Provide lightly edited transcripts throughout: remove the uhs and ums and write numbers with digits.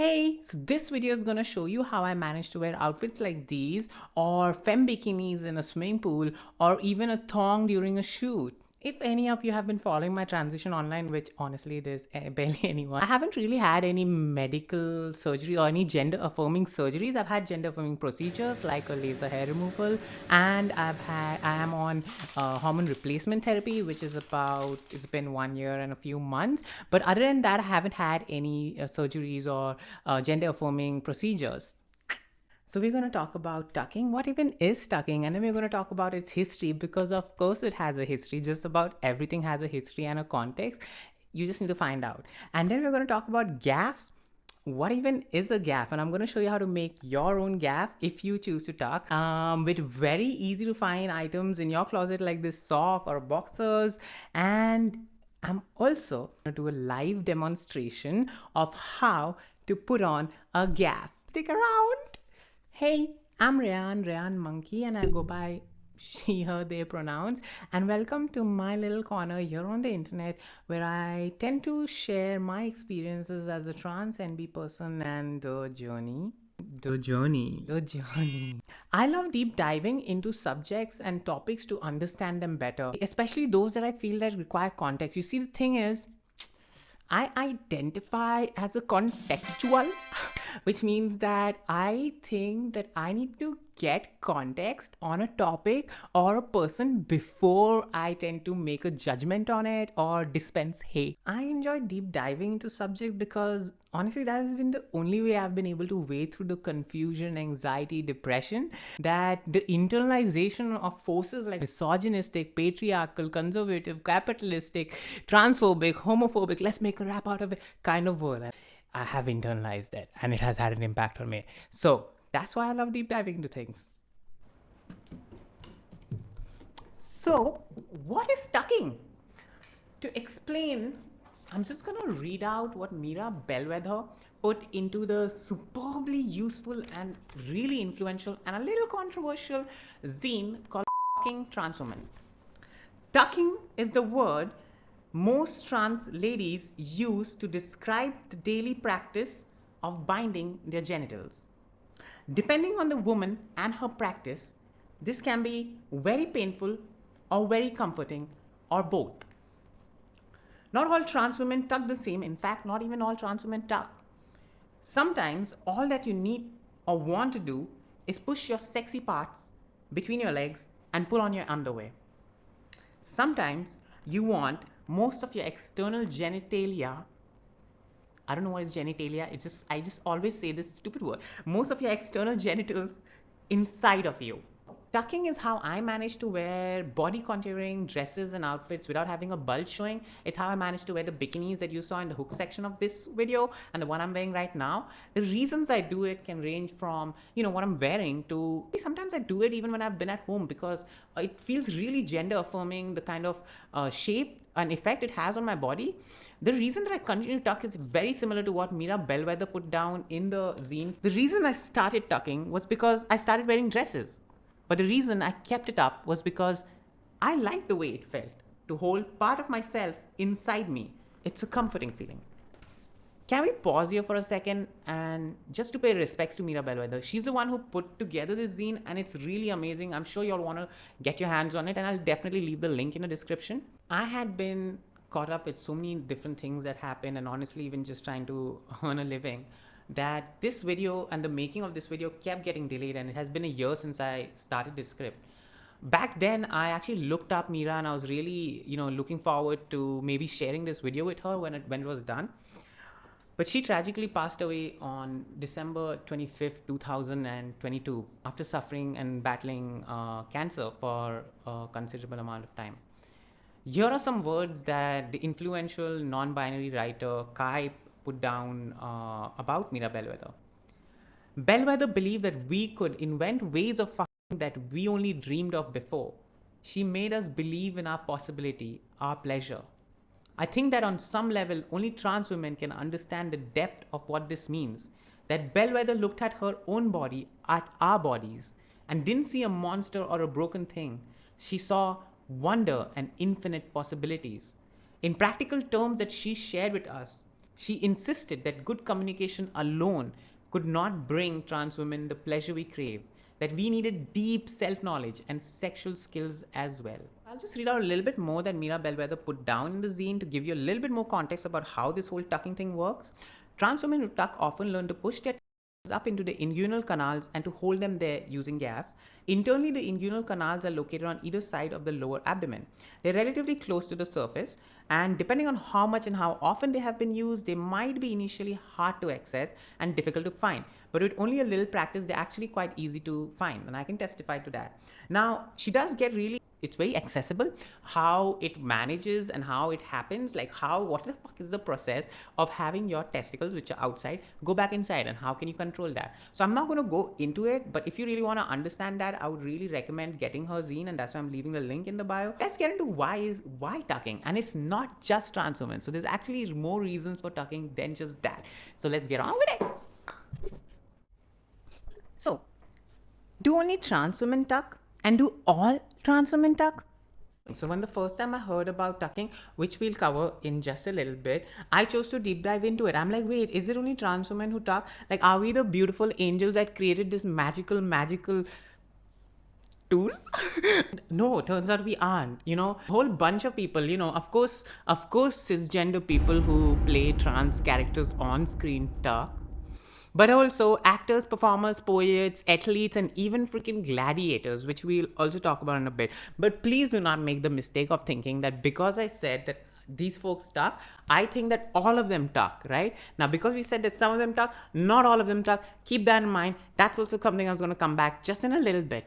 Hey, so this video is gonna show you how I managed to wear outfits like these, or femme bikinis in a swimming pool, or even a thong during a shoot. If any of you have been following my transition online, which honestly there's barely anyone, I haven't really had any medical surgery or any gender affirming surgeries. I've had gender affirming procedures like a laser hair removal, and I am on hormone replacement therapy, which is it's been 1 year and a few months. But other than that, I haven't had any surgeries or gender affirming procedures. So we're going to talk about tucking. What even is tucking? And then we're going to talk about its history, because of course it has a history. Just about everything has a history and a context. You just need to find out. And then we're going to talk about gaffs. What even is a gaff? And I'm going to show you how to make your own gaff if you choose to tuck, with very easy to find items in your closet like this sock or boxers. And I'm also going to do a live demonstration of how to put on a gaff. Stick around. Hey, I'm Rayyan Monkey, and I go by she, her, they pronouns. And welcome to my little corner here on the internet, where I tend to share my experiences as a trans NB person and the journey. I love deep diving into subjects and topics to understand them better, especially those that I feel that require context. You see, the thing is, I identify as a contextual, which means that I think that I need to get context on a topic or a person before I tend to make a judgment on it or dispense hate. I enjoy deep diving into subjects because honestly, that has been the only way I've been able to wade through the confusion, anxiety, depression, that the internalization of forces like misogynistic, patriarchal, conservative, capitalistic, transphobic, homophobic, let's make a rap out of it kind of world. I have internalized that, and it has had an impact on me. So that's why I love deep diving into things. So, what is tucking? To explain, I'm just gonna read out what Mira Bellwether put into the superbly useful and really influential and a little controversial zine called Tucking Transwomen. Tucking is the word most trans ladies use to describe the daily practice of binding their genitals. Depending on the woman and her practice, this can be very painful or very comforting or both. Not all trans women tuck the same. In fact, not even all trans women tuck. Sometimes all that you need or want to do is push your sexy parts between your legs and pull on your underwear. Sometimes you want most of your external genitalia. I don't know what is genitalia. I just always say this stupid word. Most of your external genitals inside of you. Tucking is how I managed to wear body contouring dresses and outfits without having a bulge showing. It's how I managed to wear the bikinis that you saw in the hook section of this video and the one I'm wearing right now. The reasons I do it can range from, what I'm wearing to sometimes I do it even when I've been at home because it feels really gender affirming, the kind of shape and effect it has on my body. The reason that I continue to tuck is very similar to what Mira Bellwether put down in the zine. The reason I started tucking was because I started wearing dresses. But the reason I kept it up was because I liked the way it felt to hold part of myself inside me. It's a comforting feeling. Can we pause here for a second and just to pay respects to Mira Bellwether? She's the one who put together this zine and it's really amazing. I'm sure you'll want to get your hands on it, and I'll definitely leave the link in the description. I had been caught up with so many different things that happened, and honestly even just trying to earn a living, that this video and the making of this video kept getting delayed, and it has been a year since I started this script. Back then, I actually looked up Mira and I was really, looking forward to maybe sharing this video with her when it was done. But she tragically passed away on December 25th, 2022 after suffering and battling cancer for a considerable amount of time. Here are some words that the influential non-binary writer Kai put down about Mira Bellwether. Bellwether believed that we could invent ways of fucking that we only dreamed of before. She made us believe in our possibility, our pleasure. I think that on some level, only trans women can understand the depth of what this means. That Bellwether looked at her own body, at our bodies, and didn't see a monster or a broken thing. She saw wonder and infinite possibilities. In practical terms that she shared with us, She insisted that good communication alone could not bring trans women the pleasure we crave, that we needed deep self-knowledge and sexual skills as well. I'll just read out a little bit more that Meera Bellwether put down in the zine to give you a little bit more context about how this whole tucking thing works. Trans women who tuck often learn to push their up into the inguinal canals and to hold them there using gaffs. Internally, the inguinal canals are located on either side of the lower abdomen. They're relatively close to the surface, and depending on how much and how often they have been used, they might be initially hard to access and difficult to find. But with only a little practice, they're actually quite easy to find, and I can testify to that. Now, she does get really, it's very accessible how it manages and how it happens, like what the fuck is the process of having your testicles, which are outside, go back inside, and how can you control that? So I'm not going to go into it, but if you really want to understand that, I would really recommend getting her zine, and that's why I'm leaving the link in the bio. Let's get into why tucking, and it's not just trans women. So there's actually more reasons for tucking than just that. So let's get on with it. So, do only trans women tuck? And do all trans women tuck? So when the first time I heard about tucking, which we'll cover in just a little bit, I chose to deep dive into it. I'm like, wait, is it only trans women who tuck? Like, are we the beautiful angels that created this magical tool? No, turns out we aren't. A whole bunch of people, of course cisgender people who play trans characters on screen tuck. But also actors, performers, poets, athletes, and even freaking gladiators, which we'll also talk about in a bit. But please do not make the mistake of thinking that because I said that these folks tuck, I think that all of them tuck, right? Now, because we said that some of them tuck, not all of them tuck, keep that in mind. That's also something I was going to come back just in a little bit.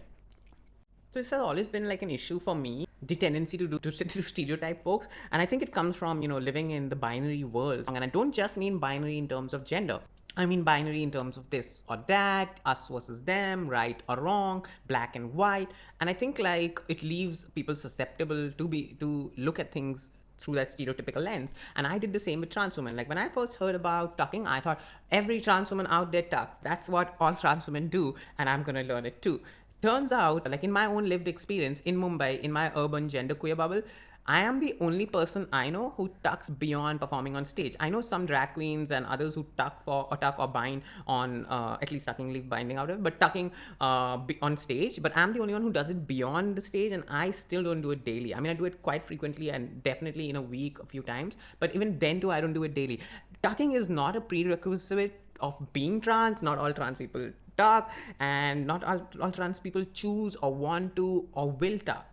So this has always been like an issue for me, the tendency to stereotype folks. And I think it comes from, living in the binary world. And I don't just mean binary in terms of gender. I mean binary in terms of this or that, us versus them, right or wrong, black and white. And I think like it leaves people susceptible to look at things through that stereotypical lens. And I did the same with trans women. Like when I first heard about tucking, I thought every trans woman out there tucks. That's what all trans women do, and I'm gonna learn it too. Turns out, like in my own lived experience in Mumbai, in my urban genderqueer bubble, I am the only person I know who tucks beyond performing on stage. I know some drag queens and others who tuck or bind on, at least tucking, leave binding out of it, but tucking on stage. But I'm the only one who does it beyond the stage, and I still don't do it daily. I mean, I do it quite frequently and definitely in a week a few times, but even then too, I don't do it daily. Tucking is not a prerequisite of being trans. Not all trans people tuck, and not all trans people choose or want to or will tuck.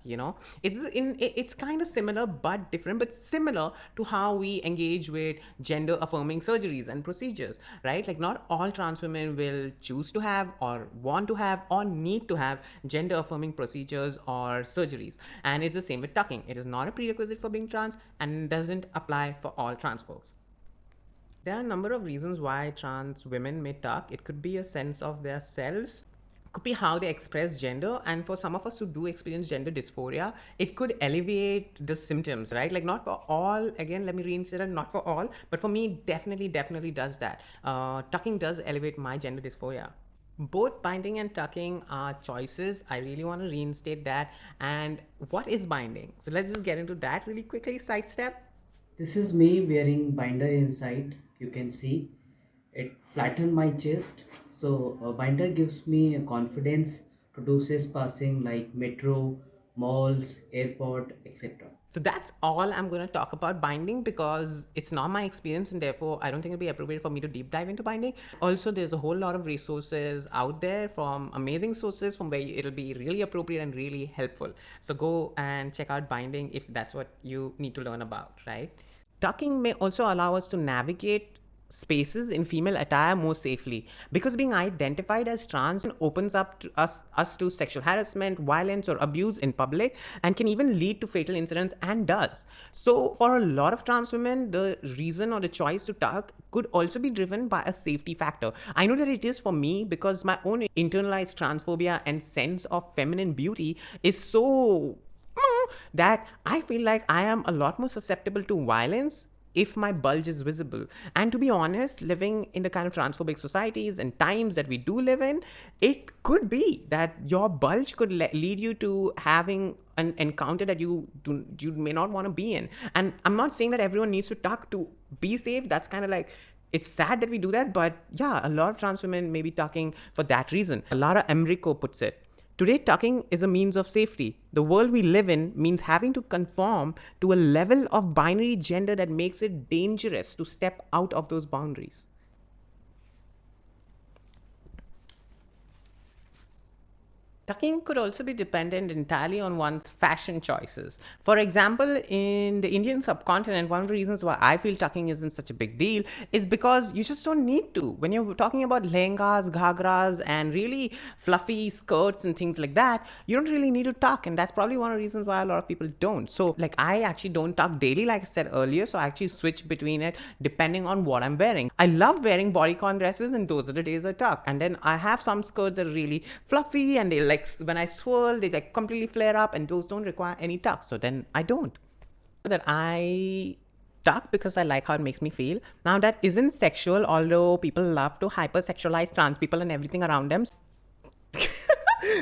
It's kind of similar but different, but similar to how we engage with gender affirming surgeries and procedures, right? Like not all trans women will choose to have or want to have or need to have gender affirming procedures or surgeries, and it's the same with tucking. It is not a prerequisite for being trans and doesn't apply for all trans folks. There are a number of reasons why trans women may tuck. It could be a sense of their selves, could be how they express gender, and for some of us who do experience gender dysphoria, it could alleviate the symptoms, right? Like not for all, again, let me reinstate it, not for all, but for me, definitely does that. Tucking does elevate my gender dysphoria. Both binding and tucking are choices. I really want to reinstate that. And what is binding? So let's just get into that really quickly, sidestep. This is me wearing binder inside. You can see it flatten my chest. So a binder gives me a confidence to do says passing like metro, malls, airport, etc. So that's all I'm going to talk about binding, because it's not my experience and therefore I don't think it'll be appropriate for me to deep dive into binding. Also, there's a whole lot of resources out there from amazing sources from where it'll be really appropriate and really helpful. So go and check out binding if that's what you need to learn about, right? Tucking may also allow us to navigate spaces in female attire more safely, because being identified as trans opens up to us to sexual harassment, violence, or abuse in public, and can even lead to fatal incidents, and does. So for a lot of trans women, the reason or the choice to tuck could also be driven by a safety factor. I know that it is for me, because my own internalized transphobia and sense of feminine beauty is so that I feel like I am a lot more susceptible to violence if my bulge is visible. And to be honest, living in the kind of transphobic societies and times that we do live in, it could be that your bulge could lead you to having an encounter that you may not want to be in. And I'm not saying that everyone needs to tuck to be safe. That's kind of like, it's sad that we do that, but yeah, a lot of trans women may be tucking for that reason. Lara Emrico puts it, today, tucking is a means of safety. The world we live in means having to conform to a level of binary gender that makes it dangerous to step out of those boundaries. Tucking could also be dependent entirely on one's fashion choices. For example, in the Indian subcontinent, one of the reasons why I feel tucking isn't such a big deal is because you just don't need to. When you're talking about lehengas, ghagras, and really fluffy skirts and things like that, you don't really need to tuck. And that's probably one of the reasons why a lot of people don't. So, like, I actually don't tuck daily, like I said earlier. So, I actually switch between it depending on what I'm wearing. I love wearing bodycon dresses, and those are the days I tuck. And then I have some skirts that are really fluffy and they like, when I swirl, they like completely flare up, and those don't require any tuck. So then I don't. That I tuck because I like how it makes me feel. Now that isn't sexual, although people love to hypersexualize trans people and everything around them.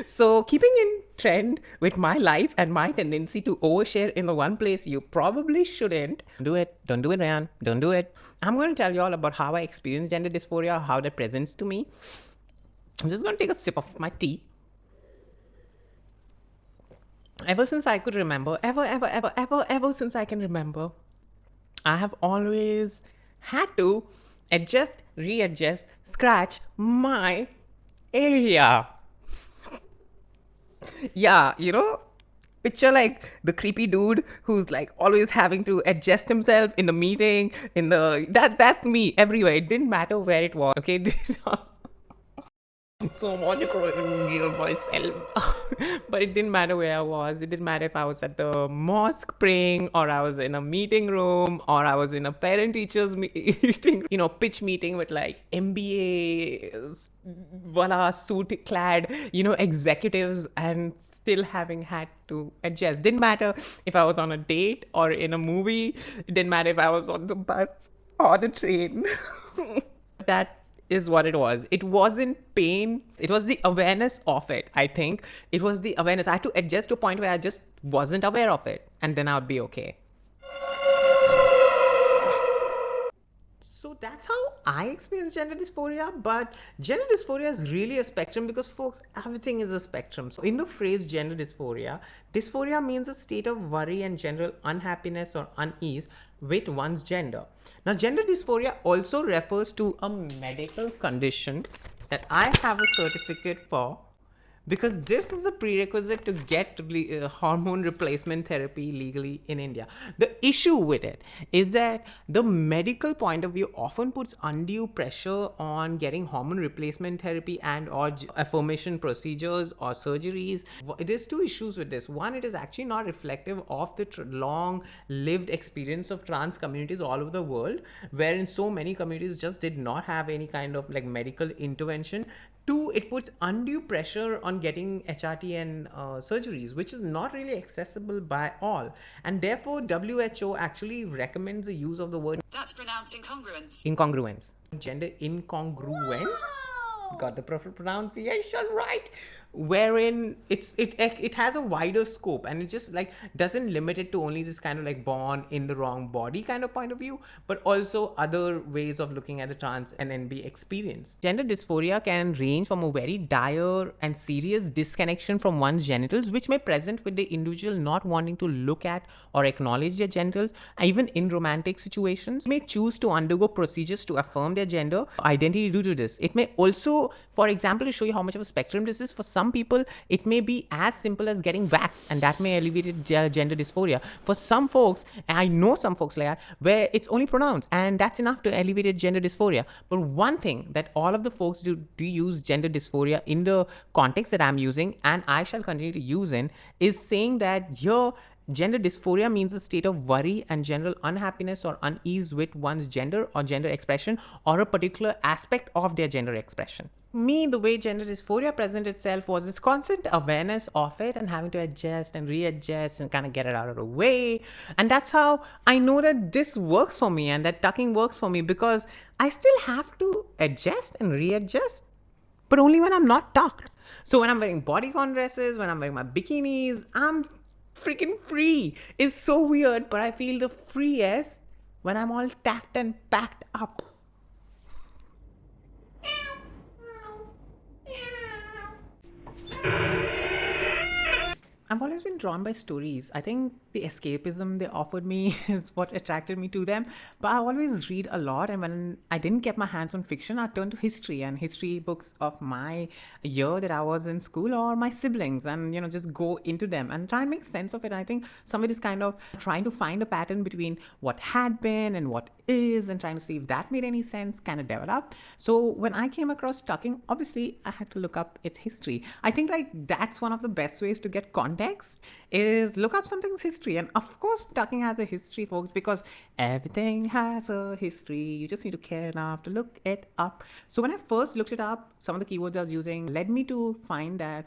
So keeping in trend with my life and my tendency to overshare in the one place you probably shouldn't. Do it. Don't do it, Rayyan. Don't do it. I'm going to tell you all about how I experience gender dysphoria, how that presents to me. I'm just going to take a sip of my tea. Ever since I could remember, ever since I can remember, I have always had to adjust, readjust, scratch my area. Yeah, you know, picture like the creepy dude who's like always having to adjust himself in the meeting, that's me everywhere. It didn't matter where it was, okay? It did not. So much growing myself. But it didn't matter where I was. It didn't matter if I was at the mosque praying, or I was in a meeting room, or I was in a parent teachers meeting, you know, pitch meeting with like MBA voila suit clad, you know, executives, and still having had to adjust. Didn't matter if I was on a date or in a movie. It didn't matter if I was on the bus or the train. That is what it was. It wasn't pain. It was the awareness of it, I think. It was the awareness. I had to adjust to a point where I just wasn't aware of it. And then I would be okay. So that's how I experience gender dysphoria. But gender dysphoria is really a spectrum because, folks, everything is a spectrum. So in the phrase gender dysphoria, dysphoria means a state of worry and general unhappiness or unease with one's gender. Now, gender dysphoria also refers to a medical condition that I have a certificate for, because this is a prerequisite to get hormone replacement therapy legally in India. The issue with it is that the medical point of view often puts undue pressure on getting hormone replacement therapy and or affirmation procedures or surgeries. There's two issues with this. One, it is actually not reflective of the long lived experience of trans communities all over the world, wherein so many communities just did not have any kind of like medical intervention. Two, it puts undue pressure on getting HRT and surgeries, which is not really accessible by all. And therefore, WHO actually recommends the use of the word... That's pronounced incongruence. Incongruence. Gender incongruence. Wow. Got the proper pronunciation right. Wherein it has a wider scope, and it just like doesn't limit it to only this kind of like born in the wrong body kind of point of view, but also other ways of looking at the trans and NB experience. Gender dysphoria can range from a very dire and serious disconnection from one's genitals, which may present with the individual not wanting to look at or acknowledge their genitals. Even in romantic situations, may choose to undergo procedures to affirm their gender identity due to this. It may also, for example, to show you how much of a spectrum this is, for some people, it may be as simple as getting waxed, and that may alleviate gender dysphoria. For some folks, and I know some folks like that, where it's only pronounced, and that's enough to alleviate gender dysphoria. But one thing that all of the folks do use gender dysphoria in the context that I'm using, and I shall continue to use in, is saying that your gender dysphoria means a state of worry and general unhappiness or unease with one's gender or gender expression, or a particular aspect of their gender expression. Me, the way gender dysphoria presented itself was this constant awareness of it and having to adjust and readjust and kind of get it out of the way. And that's how I know that this works for me and that tucking works for me, because I still have to adjust and readjust, but only when I'm not tucked. So when I'm wearing bodycon dresses, when I'm wearing my bikinis, I'm freaking free is so weird, but I feel the freest when I'm all tacked and packed up. I've always been drawn by stories. I think the escapism they offered me is what attracted me to them. But I always read a lot, and when I didn't get my hands on fiction, I turned to history and history books of my year that I was in school or my siblings, and just go into them and try and make sense of it. And I think some of it is kind of trying to find a pattern between what had been and what is, and trying to see if that made any sense, kind of develop. So when I came across Tucking, obviously I had to look up its history. I think that's one of the best ways to get context is look up something's history. And of course Tucking has a history, folks, because everything has a history. You just need to care enough to look it up. So when I first looked it up, some of the keywords I was using led me to find that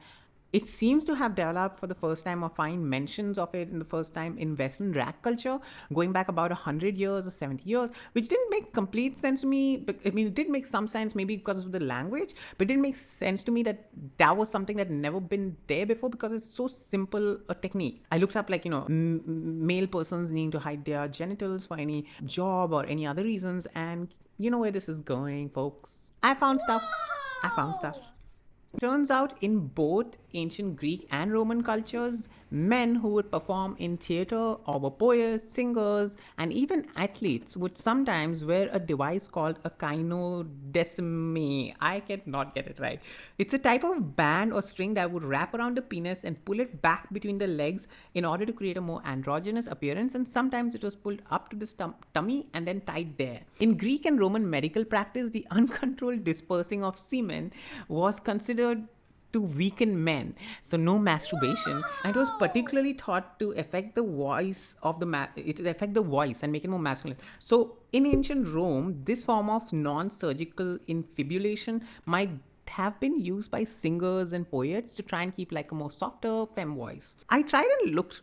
it seems to have developed for the first time, or find mentions of it in the first time, in Western rag culture, going back about 100 years or 70 years, which didn't make complete sense to me. But I mean, it did make some sense, maybe because of the language, but it didn't make sense to me that that was something that never been there before, because it's so simple a technique. I looked up male persons needing to hide their genitals for any job or any other reasons, and you know where this is going, folks. I found stuff. Turns out in both ancient Greek and Roman cultures, men who would perform in theater or were poets, singers, and even athletes would sometimes wear a device called a kynodesme. I cannot get it right. It's a type of band or string that would wrap around the penis and pull it back between the legs in order to create a more androgynous appearance, and sometimes it was pulled up to the tummy and then tied there. In Greek and Roman medical practice, the uncontrolled dispersing of semen was considered to weaken men, so no masturbation, and it was particularly thought to affect the voice of affect the voice and make it more masculine. So in ancient Rome, this form of non-surgical infibulation might have been used by singers and poets to try and keep like a more softer femme voice. I tried and looked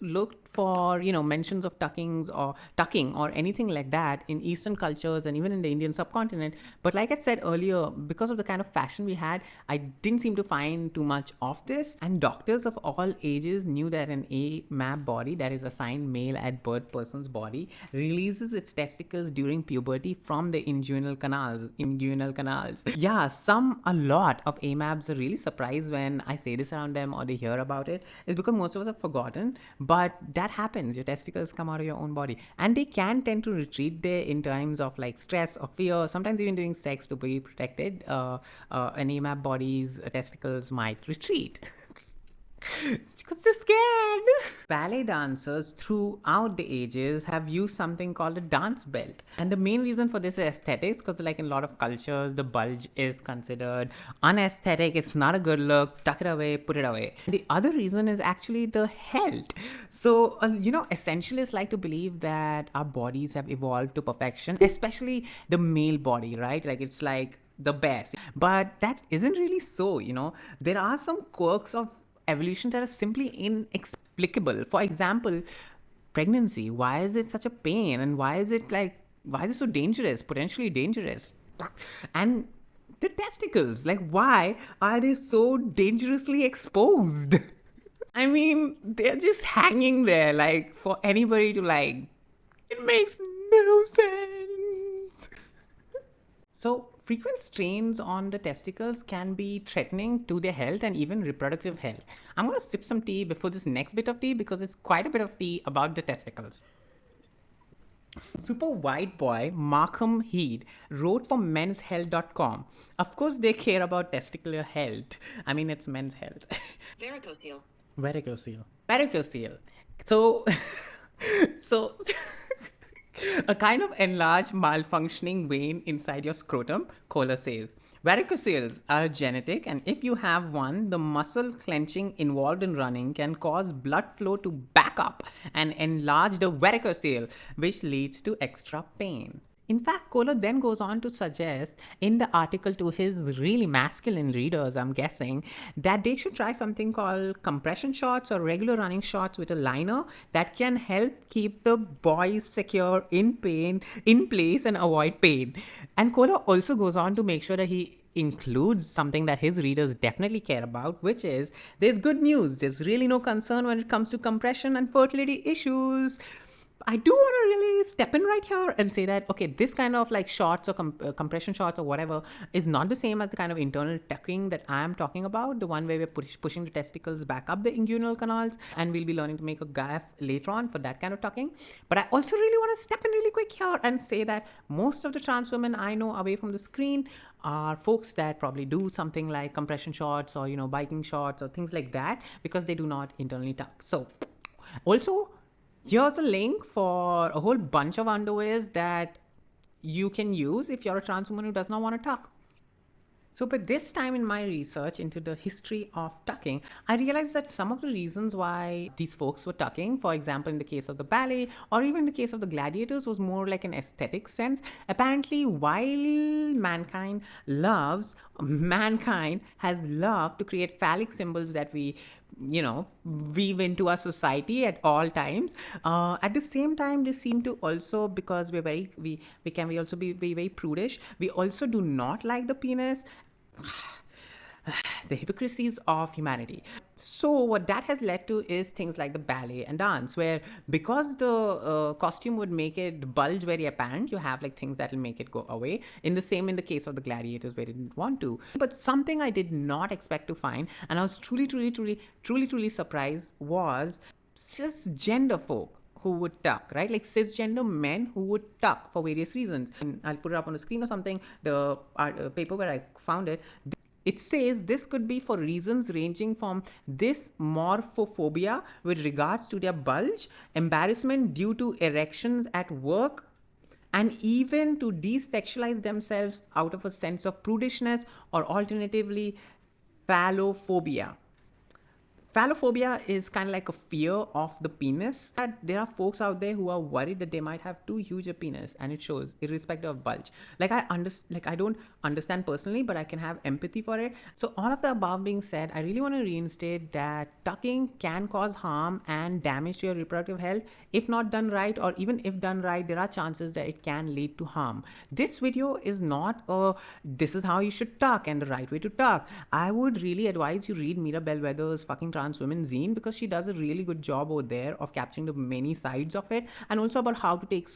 for mentions of tucking or anything like that in Eastern cultures and even in the Indian subcontinent. But like I said earlier, because of the kind of fashion we had, I didn't seem to find too much of this. And doctors of all ages knew that an AMAB body, that is assigned male at birth person's body, releases its testicles during puberty from the inguinal canals. Yeah, a lot of AMABs are really surprised when I say this around them or they hear about it. It's because most of us have forgotten, but that happens. Your testicles come out of your own body, and they can tend to retreat there in times of like stress or fear, sometimes even during sex to be protected. An AMAB body's testicles might retreat. Because they're scared. Ballet dancers throughout the ages have used something called a dance belt. And the main reason for this is aesthetics, because like in a lot of cultures, the bulge is considered unaesthetic. It's not a good look. Tuck it away, put it away. The other reason is actually the health. So, essentialists like to believe that our bodies have evolved to perfection, especially the male body, right? Like it's like the best. But that isn't really so, There are some quirks of evolution that are simply inexplicable. For example, pregnancy. Why is it such a pain? And why is it so dangerous, potentially dangerous? And the testicles, why are they so dangerously exposed? I mean, they're just hanging there, for anybody to it makes no sense. So, frequent strains on the testicles can be threatening to their health and even reproductive health. I'm going to sip some tea before this next bit of tea, because it's quite a bit of tea about the testicles. Super white boy Markham Heed wrote for menshealth.com. Of course, they care about testicular health. I mean, it's men's health. Varicocele. So a kind of enlarged malfunctioning vein inside your scrotum, Kohler says. Varicoceles are genetic, and if you have one, the muscle clenching involved in running can cause blood flow to back up and enlarge the varicocele, which leads to extra pain. In fact, Kohler then goes on to suggest in the article to his really masculine readers, I'm guessing, that they should try something called compression shorts or regular running shorts with a liner that can help keep the boys secure in place and avoid pain. And Kohler also goes on to make sure that he includes something that his readers definitely care about, which is there's good news. There's really no concern when it comes to compression and fertility issues. I do want to really step in right here and say that, okay, this kind of like shots or compression shots or whatever is not the same as the kind of internal tucking that I am talking about, the one where we're pushing the testicles back up the inguinal canals, and we'll be learning to make a gaff later on for that kind of tucking. But I also really want to step in really quick here and say that most of the trans women I know away from the screen are folks that probably do something like compression shots or, biking shots or things like that because they do not internally tuck. So also, here's a link for a whole bunch of underwears that you can use if you're a trans woman who does not want to tuck. So, but this time in my research into the history of tucking, I realized that some of the reasons why these folks were tucking, for example, in the case of the ballet or even in the case of the gladiators, was more like an aesthetic sense. Apparently, while mankind has loved to create phallic symbols that we weave into our society at all times. At the same time, they seem to also, because we can also be very prudish. We also do not like the penis. The hypocrisies of humanity. So what that has led to is things like the ballet and dance, where because the costume would make it bulge very apparent, you have like things that will make it go away. In the case of the gladiators, where they didn't want to. But something I did not expect to find, and I was truly surprised, was cisgender folk who would tuck, right? Like cisgender men who would tuck for various reasons. And I'll put it up on the screen or something. The paper where I found it. It says this could be for reasons ranging from dysmorphophobia with regards to their bulge, embarrassment due to erections at work, and even to desexualize themselves out of a sense of prudishness, or alternatively, phallophobia. Phallophobia is kind of like a fear of the penis. That there are folks out there who are worried that they might have too huge a penis, and it shows irrespective of bulge. I don't understand personally, but I can have empathy for it. So all of the above being said, I really want to reinstate that tucking can cause harm and damage to your reproductive health if not done right, or even if done right, there are chances that it can lead to harm. This video is not this is how you should tuck and the right way to tuck. I would really advise you read Meera Bellwether's fucking Transwomen zine, because she does a really good job over there of capturing the many sides of it, and also about how to take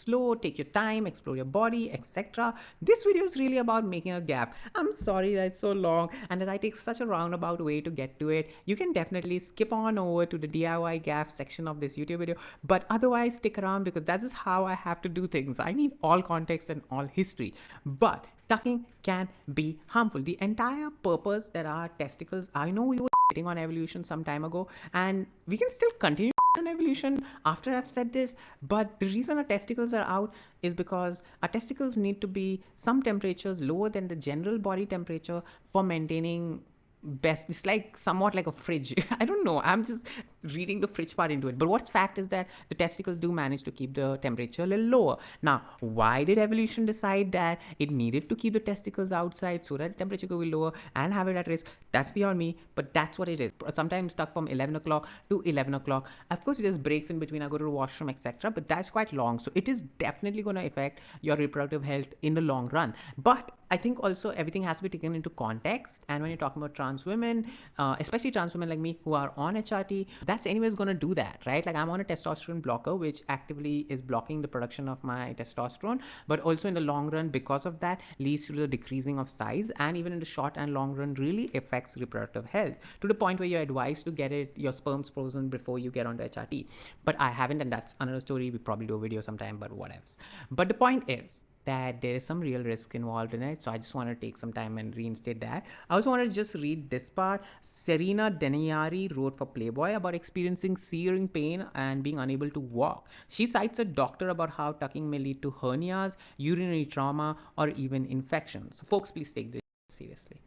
your time, explore your body, etc. This video is really about making a gaff. I'm sorry that it's so long and that I take such a roundabout way to get to it. You can definitely skip on over to the DIY gaff section of this YouTube video, but otherwise stick around, because that is how I have to do things. I need all context and all history. But tucking can be harmful. The entire purpose that our testicles, I know we were on evolution some time ago, and we can still continue on evolution after I've said this, but the reason our testicles are out is because our testicles need to be some temperatures lower than the general body temperature for maintaining best. It's like somewhat like a fridge. I don't know, I'm just reading the fridge part into it, but what's fact is that the testicles do manage to keep the temperature a little lower. Now, why did evolution decide that it needed to keep the testicles outside so that the temperature could be lower and have it at risk? That's beyond me, but that's what it is. Sometimes stuck from 11 o'clock to 11 o'clock. Of course, it just breaks in between. I go to the washroom, etc., but that's quite long, so it is definitely going to affect your reproductive health in the long run. But I think also everything has to be taken into context, and when you're talking about trans women, especially trans women like me who are on HRT, that's anyways going to do that, right? Like I'm on a testosterone blocker, which actively is blocking the production of my testosterone, but also in the long run, because of that, leads to the decreasing of size, and even in the short and long run really affects reproductive health to the point where you're advised to get your sperms frozen before you get onto HRT. But I haven't, and that's another story. We probably do a video sometime, but what else. But the point is that there is some real risk involved in it, so I just want to take some time and reinstate that. I also want to just read this part. Serena Deniari wrote for Playboy about experiencing searing pain and being unable to walk. She cites a doctor about how tucking may lead to hernias, urinary trauma, or even infections. So folks, please take this seriously.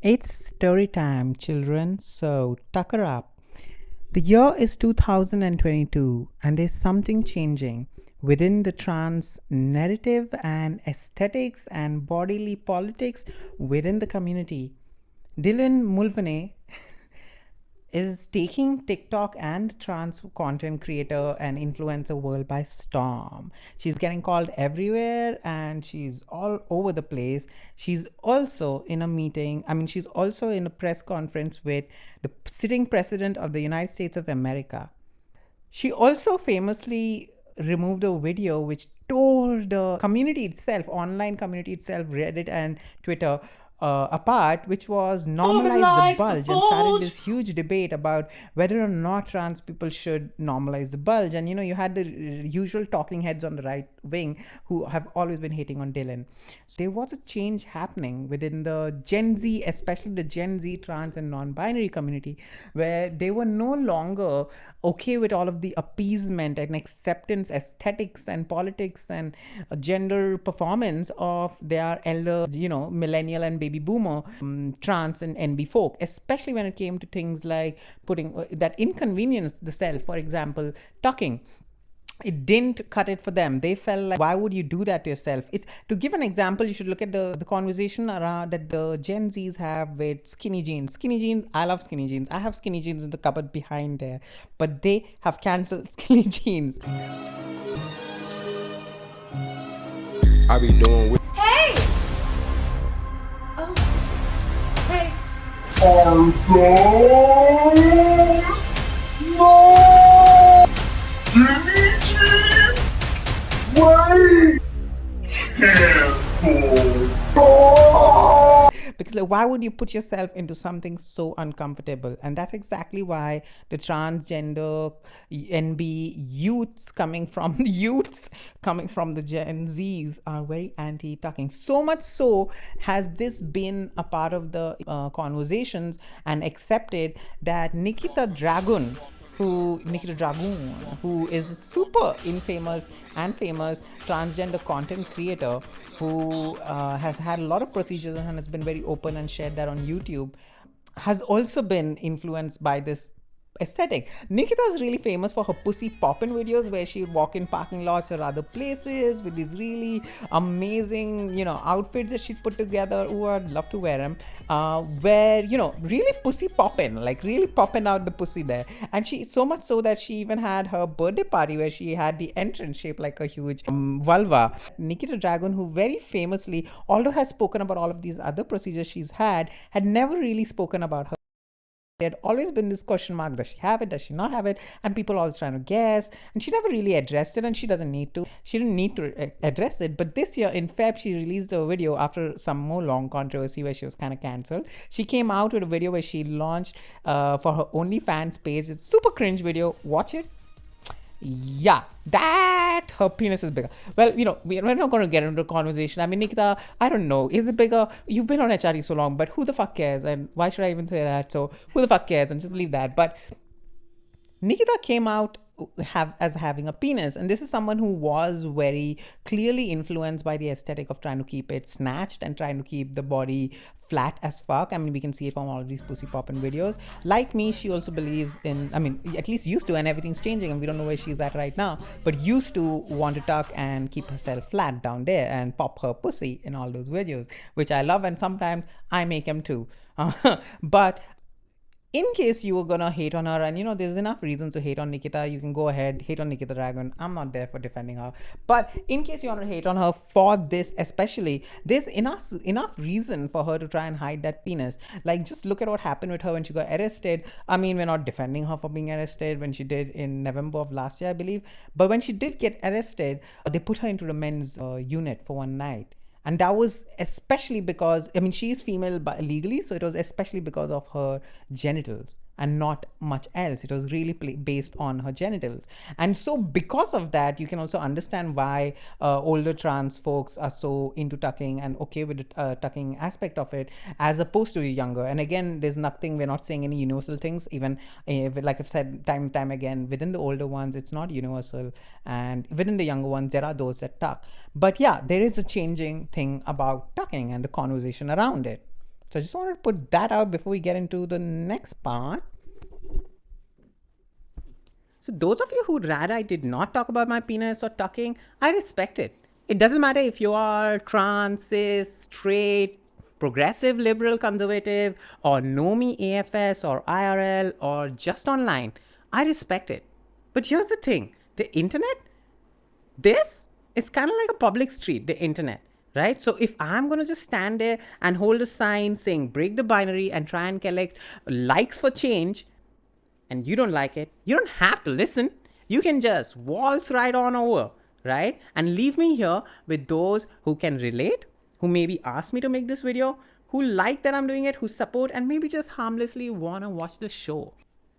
It's story time, children, so tucker up. The year is 2022, and there's something changing within the trans narrative and aesthetics and bodily politics within the community. Dylan Mulvaney is taking TikTok and trans content creator and influencer world by storm. She's getting called everywhere and she's all over the place. She's also in a meeting, she's also in a press conference with the sitting president of the United States of America. She also famously removed a video which tore the community itself, online community itself, Reddit and Twitter, apart, which was normalize the bulge, and started this huge debate about whether or not trans people should normalize the bulge. And you had the usual talking heads on the right wing who have always been hating on Dylan. So there was a change happening within the Gen Z, especially the Gen Z trans and non-binary community, where they were no longer okay with all of the appeasement and acceptance, aesthetics and politics and gender performance of their elder, millennial and baby boomer trans and NB folk, especially when it came to things like putting that inconvenience the self. For example, tucking. It didn't cut it for them. They felt like, why would you do that to yourself? It's, to give an example, you should look at the conversation around that the Gen Zs have with skinny jeans. Skinny jeans, I love skinny jeans. I have skinny jeans in the cupboard behind there, but they have cancelled skinny jeans. I be doing with. Hey! Hey! Are those no skinny jeans? Wait! Cancel. Oh! Because why would you put yourself into something so uncomfortable? And that's exactly why the transgender NB youths coming from the Gen Zs are very anti-tucking. So much so has this been a part of the conversations and accepted that Nikita Dragun, who is a super infamous and famous transgender content creator who has had a lot of procedures and has been very open and shared that on YouTube, has also been influenced by this aesthetic. Nikita is really famous for her pussy poppin' videos where she would walk in parking lots or other places with these really amazing, outfits that she'd put together. Ooh, I'd love to wear them. Where, really pussy poppin', like really popping out the pussy there. And she, so much so that she even had her birthday party where she had the entrance shaped like a huge vulva. Nikita Dragun, who very famously, although has spoken about all of these other procedures she's had never really spoken about her. There had always been this question mark, does she have it, does she not have it? And people always trying to guess. And she never really addressed it, and she doesn't need to. She didn't need to address it. But this year, in Feb, she released a video after some more long controversy where she was kind of cancelled. She came out with a video where she launched for her OnlyFans page. It's a super cringe video. Watch it. Yeah, that her penis is bigger. Well, we're not going to get into a conversation. Nikita, I don't know, is it bigger? You've been on HRT so long, but who the fuck cares? And why should I even say that? So who the fuck cares? And just leave that. But Nikita came out as having a penis, and this is someone who was very clearly influenced by the aesthetic of trying to keep it snatched and trying to keep the body flat as fuck. We can see it from all of these pussy poppin' videos. Like me, she also believes in, at least used to, and everything's changing and we don't know where she's at right now, but used to want to tuck and keep herself flat down there and pop her pussy in all those videos, which I love, and sometimes I make them too. But in case you were gonna hate on her, and there's enough reasons to hate on Nikita, you can go ahead, hate on Nikita Dragun. I'm not there for defending her. But in case you want to hate on her for this especially, there's enough reason for her to try and hide that penis. Like, just look at what happened with her when she got arrested. We're not defending her for being arrested when she did in November of last year, I believe. But when she did get arrested, they put her into the men's unit for one night. And that was especially because, she is female legally, so it was especially because of her genitals and not much else. It was really based on her genitals. And so because of that, you can also understand why older trans folks are so into tucking and okay with the tucking aspect of it, as opposed to younger. And again, there's nothing, we're not saying any universal things. Even like I've said time and time again, within the older ones, it's not universal. And within the younger ones, there are those that tuck. But yeah, there is a changing thing about tucking and the conversation around it. So I just wanted to put that out before we get into the next part. So those of you who'd rather I did not talk about my penis or tucking, I respect it. It doesn't matter if you are trans, cis, straight, progressive, liberal, conservative, or know me AFS or IRL or just online, I respect it. But here's the thing, the internet, this is kind of like a public street, the internet, right? So if I'm going to just stand there and hold a sign saying break the binary and try and collect likes for change, and you don't like it, you don't have to listen. You can just waltz right on over, right? And leave me here with those who can relate, who maybe asked me to make this video, who like that I'm doing it, who support, and maybe just harmlessly want to watch the show.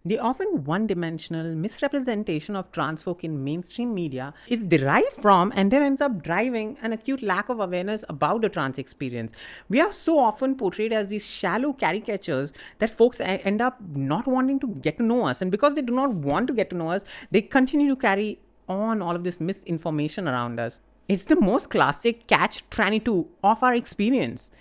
The often one-dimensional misrepresentation of trans folk in mainstream media is derived from and then ends up driving an acute lack of awareness about the trans experience. We are so often portrayed as these shallow caricatures that folks end up not wanting to get to know us. And because they do not want to get to know us, they continue to carry on all of this misinformation around us. It's the most classic catch-22 of our experience.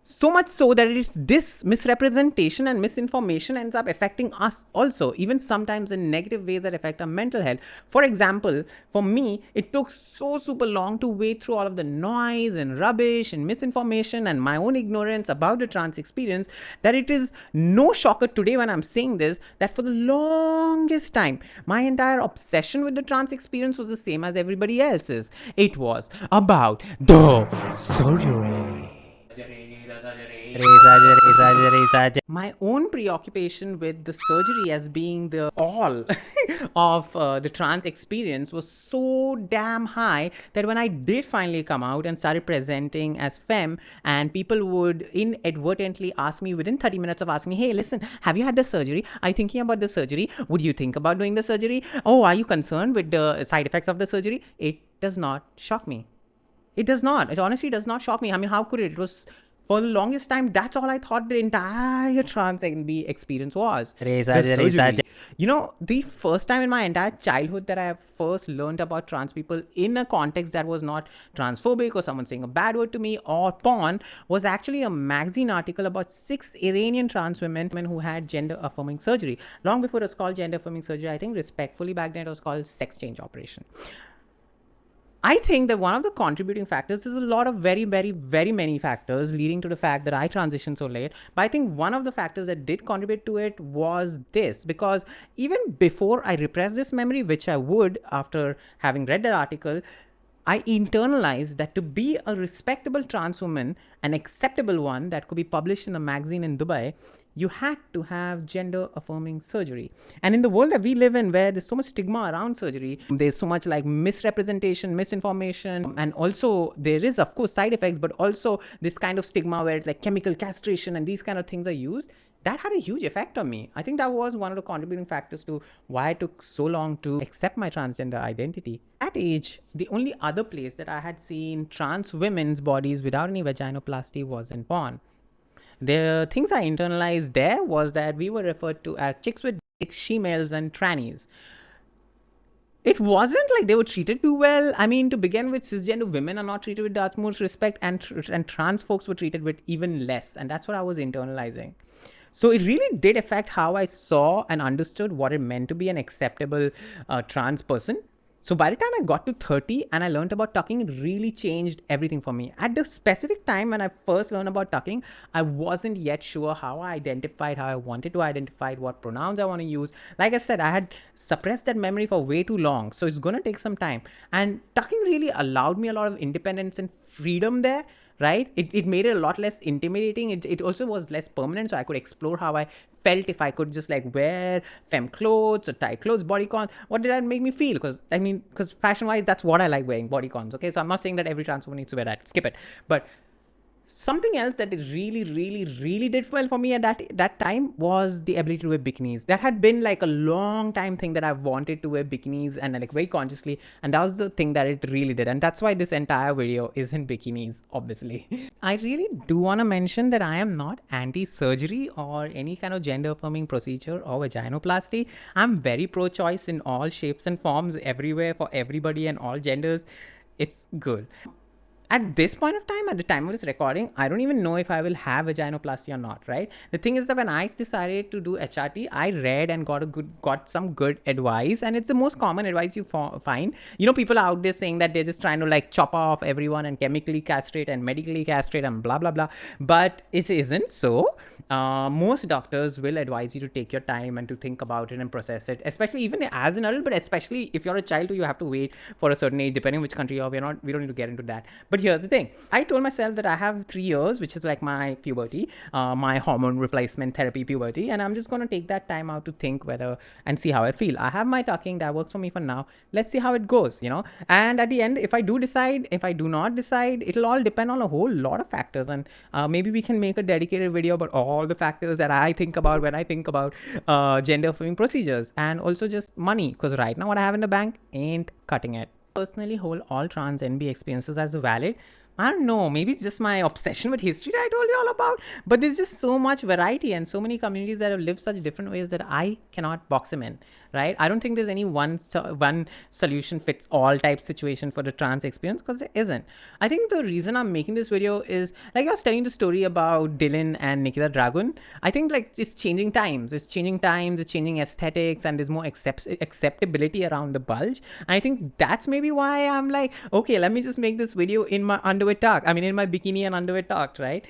So much so that it's this misrepresentation and misinformation ends up affecting us also, even sometimes in negative ways that affect our mental health. For example, for me, it took so super long to wade through all of the noise and rubbish and misinformation and my own ignorance about the trans experience that it is no shocker today when I'm saying this, that for the longest time, my entire obsession with the trans experience was the same as everybody else's. It was about the surgery. My own preoccupation with the surgery as being the all of the trans experience was so damn high that when I did finally come out and started presenting as femme, and people would inadvertently ask me within 30 minutes of asking me, hey, listen, have you had the surgery? Are you thinking about the surgery? Would you think about doing the surgery? Oh, are you concerned with the side effects of the surgery? It does not shock me. It does not. It honestly does not shock me. I mean, how could it? It was, for the longest time, that's all I thought the entire trans experience was. The surgery. You know, the first time in my entire childhood that I first learned about trans people in a context that was not transphobic or someone saying a bad word to me or porn was actually a magazine article about 6 Iranian trans women who had gender affirming surgery. Long before it was called gender affirming surgery, I think respectfully back then it was called sex change operation. I think that one of the contributing factors is a lot of very many factors leading to the fact that I transitioned so late. But I think one of the factors that did contribute to it was this, because even before I repressed this memory, which I would after having read that article, I internalized that to be a respectable trans woman, an acceptable one that could be published in a magazine in Dubai, you had to have gender affirming surgery. And in the world that we live in, where there's so much stigma around surgery, there's so much like misrepresentation, misinformation, and also there is of course side effects, but also this kind of stigma where it's like chemical castration and these kind of things are used. That had a huge effect on me. I think that was one of the contributing factors to why it took so long to accept my transgender identity. At that age, the only other place that I had seen trans women's bodies without any vaginoplasty was in porn. The things I internalized there was that we were referred to as chicks with dicks, she-males, and trannies. It wasn't like they were treated too well. I mean, to begin with, cisgender women are not treated with the utmost respect, and trans folks were treated with even less. And that's what I was internalizing. So it really did affect how I saw and understood what it meant to be an acceptable trans person. So by the time I got to 30 and I learned about tucking, it really changed everything for me. At the specific time when I first learned about tucking, I wasn't yet sure how I identified, how I wanted to identify, what pronouns I want to use. Like I said, I had suppressed that memory for way too long. So it's going to take some time. And tucking really allowed me a lot of independence and freedom there. Right? It made it a lot less intimidating. It also was less permanent, so I could explore how I felt if I could just like wear femme clothes or tight clothes, bodycons. What did that make me feel? Because fashion-wise, that's what I like wearing, bodycons. Okay, so I'm not saying that every trans woman needs to wear that. Skip it. But something else that it really did well for me at that time was the ability to wear bikinis. That had been like a long time thing that I've wanted to wear bikinis, and like very consciously, and that was the thing that it really did. And that's why this entire video is in bikinis, obviously. I really do want to mention that I am not anti-surgery or any kind of gender affirming procedure or vaginoplasty. I'm very pro-choice in all shapes and forms, everywhere, for everybody and all genders. It's good. at this point of time, at the time of this recording, I don't even know if I will have vaginoplasty or not, right? The thing is that when I decided to do HRT, I read and got some good advice, and it's the most common advice you find. You know, people are out there saying that they're just trying to like chop off everyone and chemically castrate and medically castrate and blah blah blah, but it isn't so. Most doctors will advise you to take your time and to think about it and process it, especially even as an adult, but especially if you're a child, you have to wait for a certain age, depending on which country you're. We don't need to get into that. But here's the thing. I told myself that I have 3 years, which is like my puberty, my hormone replacement therapy puberty, and I'm just going to take that time out to think whether and see how I feel. I have my tucking that works for me for now. Let's see how it goes, you know. And at the end, if I do decide, if I do not decide, it'll all depend on a whole lot of factors, and maybe we can make a dedicated video about all the factors that I think about when I think about gender affirming procedures, and also just money, because right now what I have in the bank ain't cutting it. Personally hold all trans NB experiences as valid. I don't know, maybe it's just my obsession with history that I told you all about, but there's just so much variety and so many communities that have lived such different ways that I cannot box them in, right? I don't think there's any one solution fits all type situation for the trans experience, because there isn't. I think the reason I'm making this video is, like I was telling the story about Dylan and Nikita Dragun, I think like it's changing times, it's changing aesthetics, and there's more acceptability around the bulge. And I think that's maybe why I'm like, okay, let me just make this video in my underwear tuck. I mean, in my bikini and underwear tucked, right?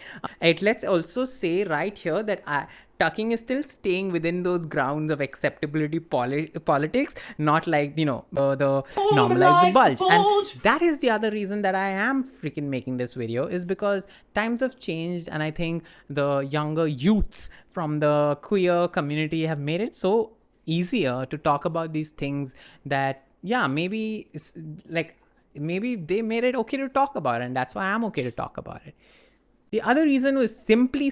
Let's also say right here that tucking is still staying within those grounds of acceptability politics, not like, you know, the normalize the bulge. And that is the other reason that I am freaking making this video, is because times have changed, and I think the younger youths from the queer community have made it so easier to talk about these things that, yeah, maybe it's like, maybe they made it okay to talk about it, and that's why I'm okay to talk about it. The other reason was simply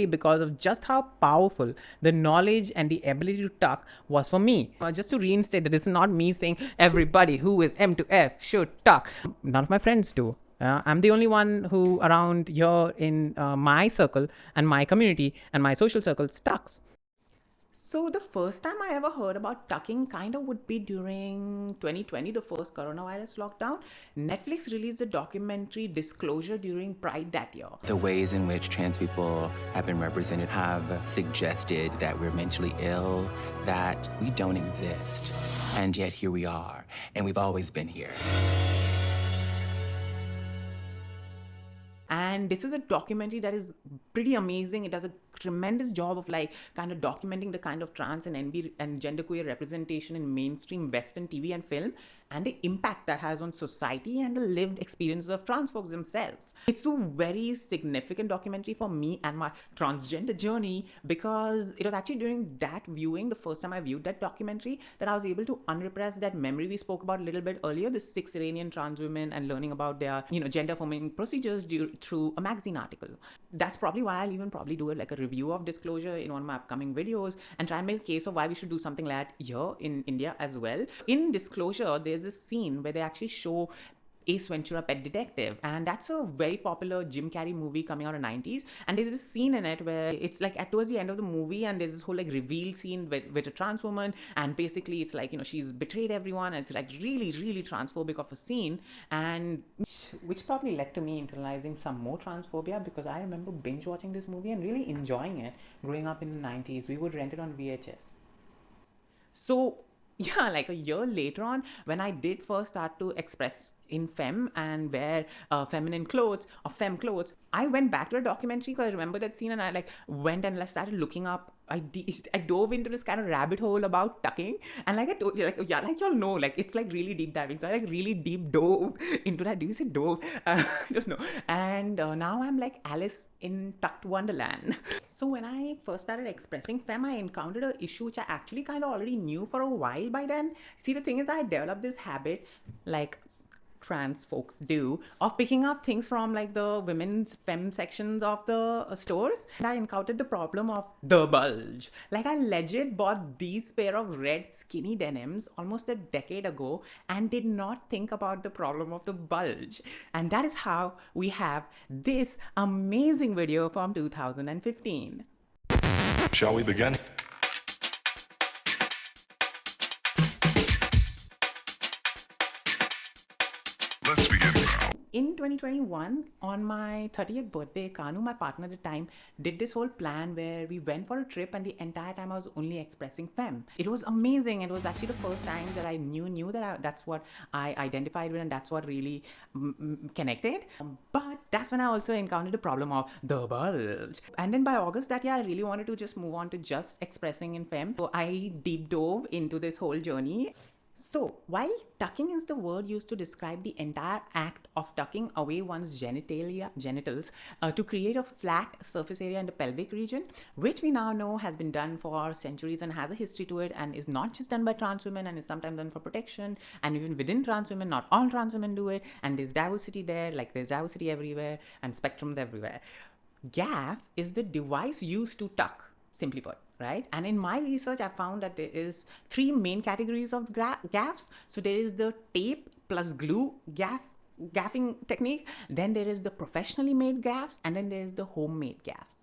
because of just how powerful the knowledge and the ability to tuck was for me. Just to reinstate that this is not me saying everybody who is M to F should tuck. None of my friends do. I'm the only one who around here in my circle and my community and my social circles tucks. So the first time I ever heard about tucking kind of would be during 2020, the first coronavirus lockdown. Netflix released a documentary Disclosure during Pride that year. The ways in which trans people have been represented have suggested that we're mentally ill, that we don't exist. And yet here we are, and we've always been here. And this is a documentary that is pretty amazing. It does a tremendous job of like kind of documenting the kind of trans and NB and genderqueer representation in mainstream Western TV and film, and the impact that has on society and the lived experiences of trans folks themselves. It's a very significant documentary for me and my transgender journey, because it was actually during that viewing, the first time I viewed that documentary, that I was able to unrepress that memory we spoke about a little bit earlier, the 6 Iranian trans women, and learning about their, you know, gender affirming procedures through a magazine article. That's probably why I'll even probably do it like a review of Disclosure in one of my upcoming videos, and try and make a case of why we should do something like that here in India as well. In Disclosure, there's this scene where they actually show Ace Ventura: Pet Detective, and that's a very popular Jim Carrey movie coming out in the 90s, and there's this scene in it where it's like towards the end of the movie, and there's this whole like reveal scene with a trans woman, and basically it's like, you know, she's betrayed everyone, and it's like really transphobic of a scene, and which probably led to me internalizing some more transphobia, because I remember binge watching this movie and really enjoying it growing up in the 90s. We would rent it on VHS. So yeah, like a year later on, when I did first start to express in femme and wear feminine clothes or femme clothes, I went back to the documentary because I remember that scene, and I like went and started looking up. I dove into this kind of rabbit hole about tucking, and like I told you, like, yeah, like y'all know, like it's like really deep diving. So I like really deep dove into that. Do you say dove? I don't know. And now I'm like Alice in Tucked Wonderland. So when I first started expressing femme, I encountered an issue which I actually kind of already knew for a while by then. See, the thing is, I developed this habit, like trans folks do, of picking up things from like the women's femme sections of the stores, and I encountered the problem of the bulge. Like I legit bought these pair of red skinny denims almost a decade ago and did not think about the problem of the bulge, and that is how we have this amazing video from 2015. Shall we begin? Let's begin now. in 2021, on my 30th birthday, Kanu, my partner at the time, did this whole plan where we went for a trip, and the entire time I was only expressing femme. It was amazing. It was actually the first time that I knew that that's what I identified with, and that's what really connected. But that's when I also encountered the problem of the bulge. And then by August that year, I really wanted to just move on to just expressing in femme. So I deep dove into this whole journey. So, while tucking is the word used to describe the entire act of tucking away one's genitals to create a flat surface area in the pelvic region, which we now know has been done for centuries and has a history to it, and is not just done by trans women, and is sometimes done for protection, and even within trans women, not all trans women do it, and there's diversity there, like there's diversity everywhere, and spectrums everywhere. Gaff is the device used to tuck, simply put, right? And in my research, I found that there is 3 main categories of gaffs. So there is the tape plus glue gaffing technique. Then there is the professionally made gaffs, and then there is the homemade gaffs.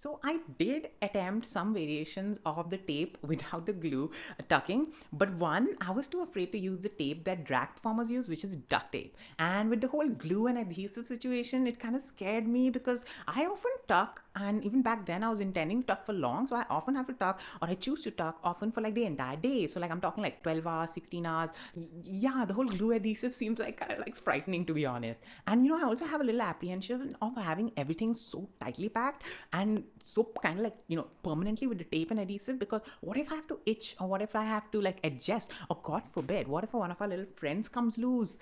So I did attempt some variations of the tape without the glue tucking, but one, I was too afraid to use the tape that drag performers use, which is duct tape. And with the whole glue and adhesive situation, it kind of scared me because I often tuck, and even back then I was intending to tuck for long, so I often have to tuck, or I choose to tuck often for like the entire day. So like I'm talking like 12 hours, 16 hours. Yeah, the whole glue adhesive seems like kind of like frightening, to be honest. And I also have a little apprehension of having everything so tightly packed and so kind of like permanently with the tape and adhesive, because what if I have to itch, or what if I have to like adjust, or God forbid, what if one of our little friends comes loose?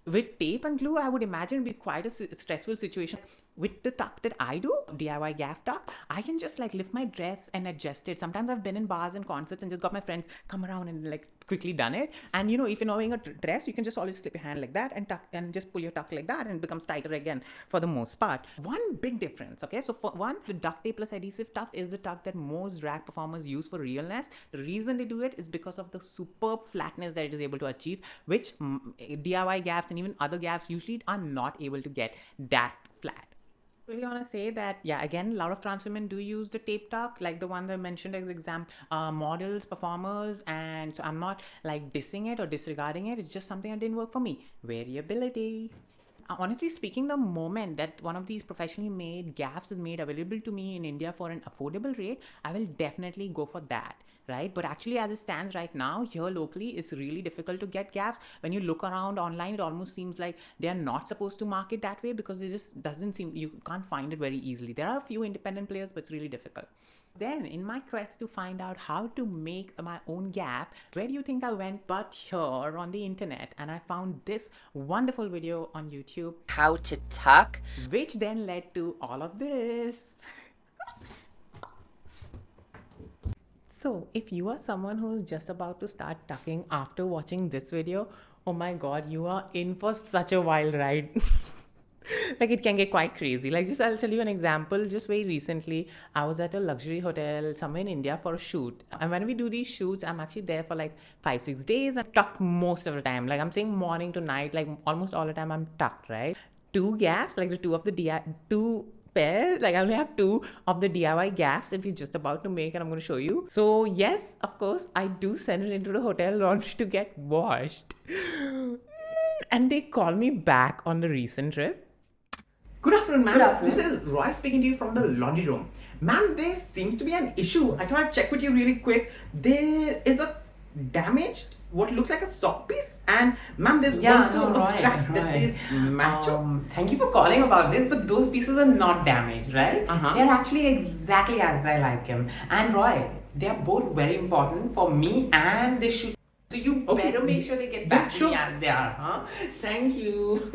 With tape and glue, I would imagine it'd be quite a stressful situation. With the tuck that I do, DIY gaff tuck, I can just like lift my dress and adjust it. Sometimes I've been in bars and concerts and just got my friends come around and like quickly done it. And if you're not wearing a dress, you can just always slip your hand like that and tuck, and just pull your tuck like that, and it becomes tighter again for the most part. One big difference, okay? So for one, the duct tape plus adhesive tuck is the tuck that most drag performers use for realness. The reason they do it is because of the superb flatness that it is able to achieve, which DIY gaffs and even other gaffs usually are not able to get that flat. Really want to say that, yeah, again, a lot of trans women do use the tape tuck, like the ones I mentioned as example, models, performers, and so I'm not like dissing it or disregarding it. It's just something that didn't work for me. Variability. Honestly speaking, the moment that one of these professionally made gaffs is made available to me in India for an affordable rate, I will definitely go for that, right? But actually, as it stands right now, here locally, it's really difficult to get gaffs. When you look around online, it almost seems like they are not supposed to market that way, because it just doesn't seem, you can't find it very easily. There are a few independent players, but it's really difficult. Then, in my quest to find out how to make my own gaff, where do you think I went but here on the internet? And I found this wonderful video on YouTube. How to tuck? Which then led to all of this. So, if you are someone who is just about to start tucking after watching this video, oh my god, you are in for such a wild ride. Like, it can get quite crazy. Like, I'll tell you an example. Just very recently, I was at a luxury hotel somewhere in India for a shoot. And when we do these shoots, I'm actually there for like 5-6 days. I'm tucked most of the time. Like, I'm saying morning to night, like almost all the time I'm tucked, right? 2 gaffs, like the 2 of the two pairs, like I only have 2 of the DIY gaffs that we're just about to make, and I'm going to show you. So yes, of course, I do send it into the hotel laundry to get washed. And they call me back on the recent trip. Good afternoon, ma'am. Good afternoon. This is Roy speaking to you from the laundry room. Ma'am, there seems to be an issue. I thought I'd check with you really quick. There is a damaged, what looks like a sock piece, and ma'am, there's also a strap that says macho. Thank you for calling about this, but those pieces are not damaged, right? They're actually exactly as I like them. And Roy, they are both very important for me and this shoot. So you better make sure they get back to me as they are, huh? Thank you.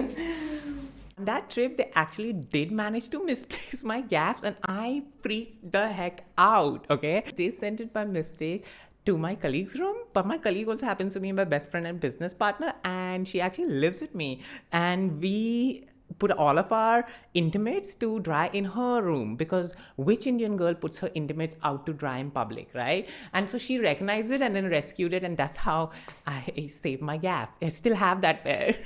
On that trip, they actually did manage to misplace my gaffs, and I freaked the heck out, okay? They sent it by mistake to my colleague's room, but my colleague also happens to be my best friend and business partner, and she actually lives with me, and we put all of our intimates to dry in her room, because which Indian girl puts her intimates out to dry in public, right? And so she recognized it and then rescued it, and that's how I saved my gaff. I still have that pair.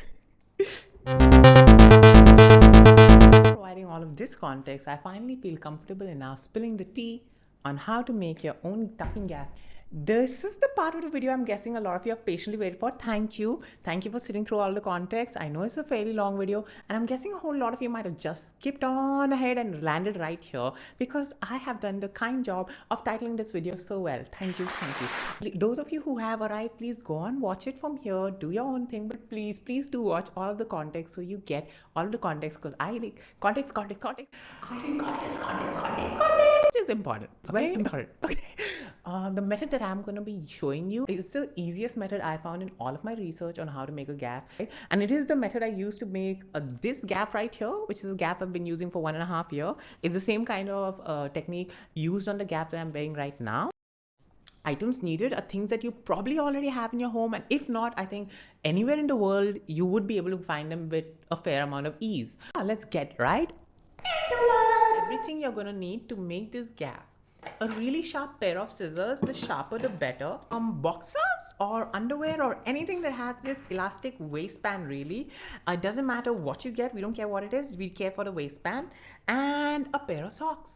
Providing all of this context, I finally feel comfortable enough spilling the tea on how to make your own tucking gaff. This is the part of the video I'm guessing a lot of you have patiently waited for. Thank you. Thank you for sitting through all the context. I know it's a fairly long video, and I'm guessing a whole lot of you might have just skipped on ahead and landed right here because I have done the kind job of titling this video so well. Thank you. Thank you. Those of you who have arrived, please go on, watch it from here, do your own thing, but please do watch all of the context so you get all of the context, because I think context. I think context is important. Very important. Okay. The method that I'm going to be showing you is the easiest method I found in all of my research on how to make a gaff, right? And it is the method I used to make this gaff right here, which is a gaff I've been using for 1.5 years. It's the same kind of technique used on the gaff that I'm wearing right now. Items needed are things that you probably already have in your home, and if not, I think anywhere in the world you would be able to find them with a fair amount of ease. Let's get right into everything you're going to need to make this gaff. A really sharp pair of scissors, the sharper the better. Boxers or underwear or anything that has this elastic waistband, really. It doesn't matter what you get, we don't care what it is, we care for the waistband. And a pair of socks.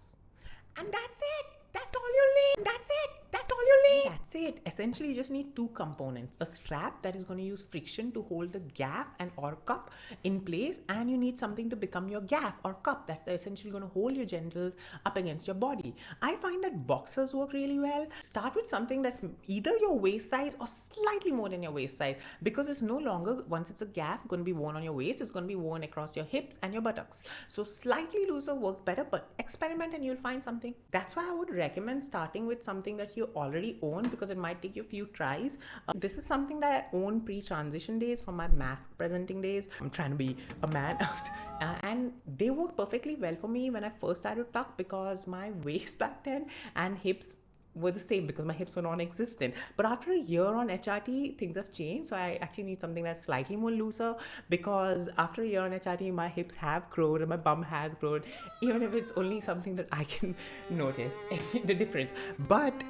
And that's it. That's all you need. That's it. That's all you need. That's it. Essentially, you just need two components. A strap that is going to use friction to hold the gaff and or cup in place, and you need something to become your gaff or cup that's essentially going to hold your genitals up against your body. I find that boxers work really well. Start with something that's either your waist size or slightly more than your waist size, because it's no longer, once it's a gaff, going to be worn on your waist. It's going to be worn across your hips and your buttocks. So slightly looser works better, but experiment and you'll find something. That's why I would recommend starting with something that you already own, because it might take you a few tries. This is something that I own pre-transition days from my mask presenting days. I'm trying to be a man. And they worked perfectly well for me when I first started to tuck, because my waist back then and hips were the same, because my hips were non-existent. But after a year on HRT, things have changed. So I actually need something that's slightly more looser, because after a year on HRT, my hips have grown and my bum has grown, even if it's only something that I can notice the difference. But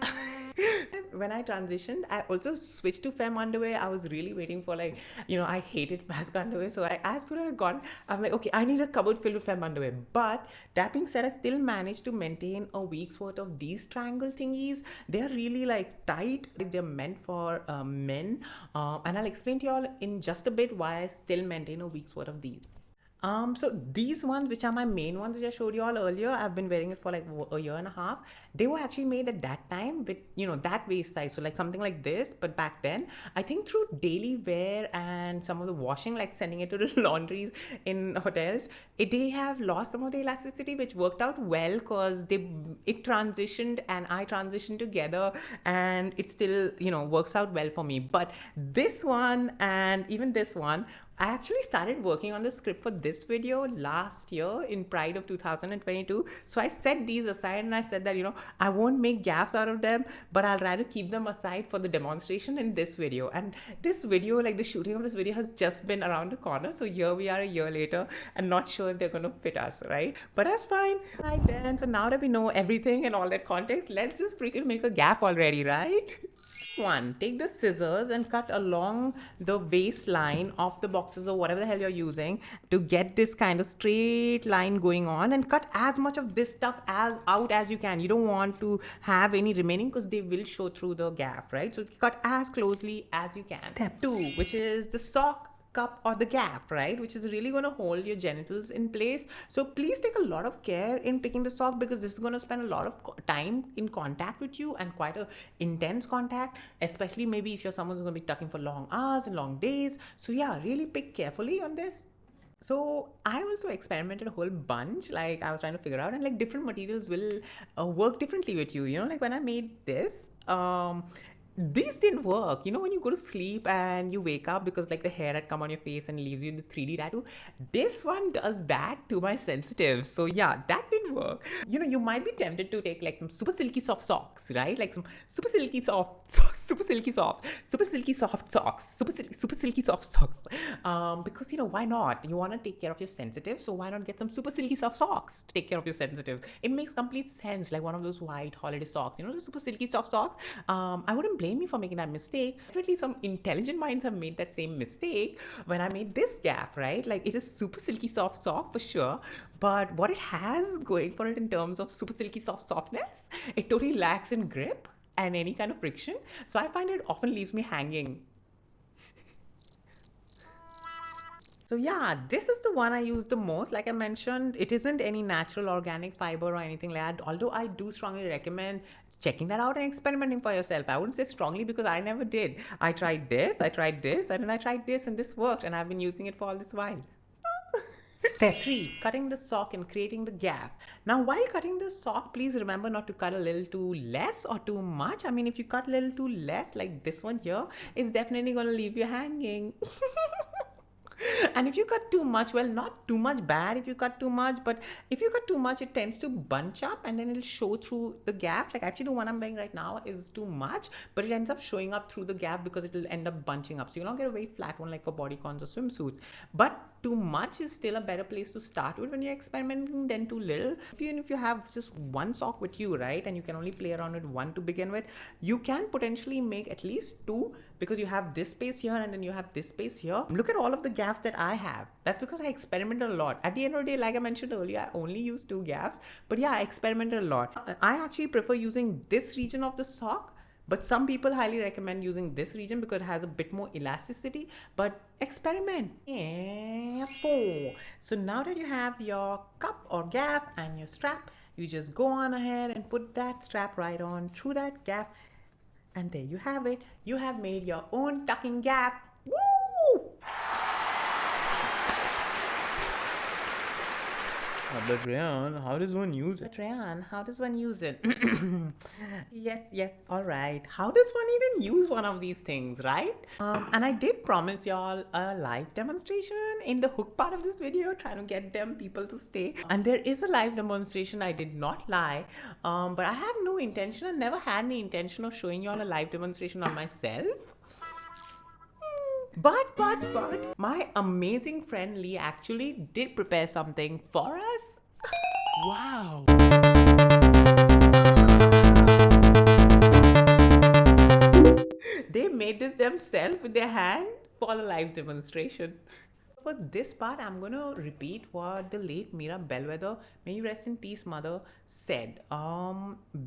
when I transitioned, I also switched to femme underwear. I was really waiting for, like, I hated mask underwear. So as soon as I got, I'm like, okay, I need a cupboard filled with femme underwear. But that being said, I still managed to maintain a week's worth of these triangle thingies. They're really like tight. They're meant for men. And I'll explain to you all in just a bit why I still maintain a week's worth of these. So these ones, which are my main ones, which I showed you all earlier, I've been wearing it for like a year and a half. They were actually made at that time with, that waist size. So like something like this, but back then, I think through daily wear and some of the washing, like sending it to the laundries in hotels, they have lost some of the elasticity, which worked out well, because it transitioned and I transitioned together, and it still, works out well for me. But this one and even this one, I actually started working on the script for this video last year in Pride of 2022. So I set these aside and I said that, I won't make gaffs out of them, but I'll rather keep them aside for the demonstration in this video. And this video, like the shooting of this video, has just been around the corner. So here we are a year later and not sure if they're going to fit us, right? But that's fine. Right then. So now that we know everything and all that context, let's just freaking make a gaff already, right? One, take the scissors and cut along the waistline of the boxes or whatever the hell you're using to get this kind of straight line going on, and cut as much of this stuff out as you can. You don't want to have any remaining, because they will show through the gaff, right? So cut as closely as you can. Step 2, which is the sock, cup, or the gaff, right, which is really going to hold your genitals in place. So please take a lot of care in picking the sock, because this is going to spend a lot of time in contact with you, and quite a intense contact, especially maybe if you're someone who's going to be tucking for long hours and long days. So yeah, really pick carefully on this. So I also experimented a whole bunch. Like, I was trying to figure out, and like different materials will work differently with you. Like when I made this, these didn't work. When you go to sleep and you wake up because like the hair had come on your face and leaves you the 3D tattoo, this one does that to my sensitive. So yeah, that didn't work. You might be tempted to take like some super silky soft socks, right? Like some super silky soft socks, super silky soft socks, super silky soft socks. Because why not? You want to take care of your sensitive, so why not get some super silky soft socks to take care of your sensitive? It makes complete sense. Like one of those white holiday socks, the super silky soft socks. I wouldn't blame me for making that mistake. Definitely some intelligent minds have made that same mistake when I made this gaff, right? Like, it is super silky soft sock for sure, but what it has going for it in terms of super silky soft softness, it totally lacks in grip. and any kind of friction. So I find it often leaves me hanging. So yeah, this is the one I use the most. Like I mentioned, it isn't any natural organic fiber or anything like that. Although I do strongly recommend checking that out and experimenting for yourself. I wouldn't say strongly because I never did. I tried this, and then I tried this, and this worked, and I've been using it for all this while. Step 3, cutting the sock and creating the gaff. Now, while cutting the sock, please remember not to cut a little too less or too much. I mean, if you cut a little too less, like this one here, it's definitely going to leave you hanging. And if you cut too much, well, not too much bad if you cut too much, but if you cut too much, it tends to bunch up and then it'll show through the gaff. Like actually the one I'm wearing right now is too much, but it ends up showing up through the gaff because it will end up bunching up. So you'll not get a very flat one like for bodycons or swimsuits. But too much is still a better place to start with when you're experimenting than too little. Even if you have just one sock with you, right, and you can only play around with one to begin with, you can potentially make at least two because you have this space here and then you have this space here. Look at all of the gaffs that I have. That's because I experimented a lot. At the end of the day, like I mentioned earlier, I only use 2 gaffs, but yeah, I experimented a lot. I actually prefer using this region of the sock, but some people highly recommend using this region because it has a bit more elasticity, but experiment. Yeah, 4. So now that you have your cup or gaff and your strap, you just go on ahead and put that strap right on through that gaff. And there you have it. You have made your own tucking gaff. Woo! But Rayyan, how does one use it? Yes, alright. How does one even use one of these things, right? And I did promise y'all a live demonstration in the hook part of this video, trying to get them people to stay. And there is a live demonstration, I did not lie. But I have no intention and never had any intention of showing y'all a live demonstration on myself. But my amazing friend Lee actually did prepare something for us. Wow. They made this themselves with their hand for the live demonstration. For this part, I'm going to repeat what the late Meera Bellwether, may you rest in peace, mother, said.